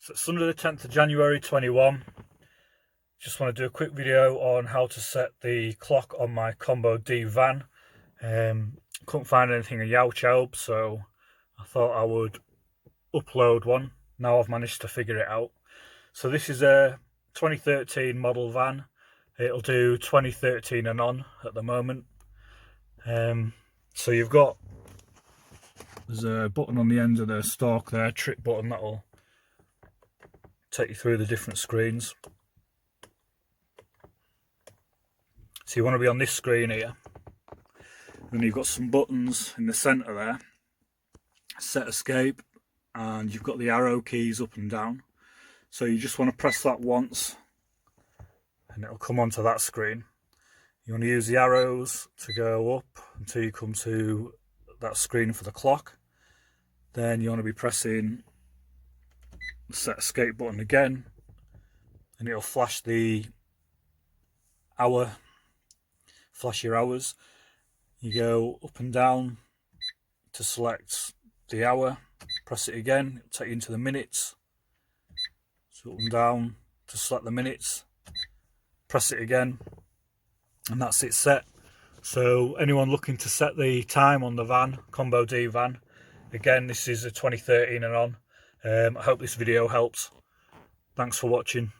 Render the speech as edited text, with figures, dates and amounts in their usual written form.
So it's Sunday the 10th of January 21. Just want to do a quick video on how to set the clock on my Combo D van. Couldn't find anything in Vauxhall, so I thought I would upload one. Now I've managed to figure it out. So this is a 2013 model van. It'll do 2013 and on at the moment. So there's a button on the end of the stalk there, trip button, that'll take you through the different screens. So you want to be on this screen here. Then you've got some buttons in the centre there. Set escape, and you've got the arrow keys up and down. So you just want to press that once and it'll come onto that screen. You want to use the arrows to go up until you come to that screen for the clock. Then you want to be pressing the set escape button again, and it'll flash the hour, flash your hours. You go up and down to select the hour, press it again, it'll take you into the minutes. So up and down to select the minutes, press it again, and that's it set. So anyone looking to set the time on the van, Combo D van, again this is a 2013 and on. I hope this video helps. Thanks for watching.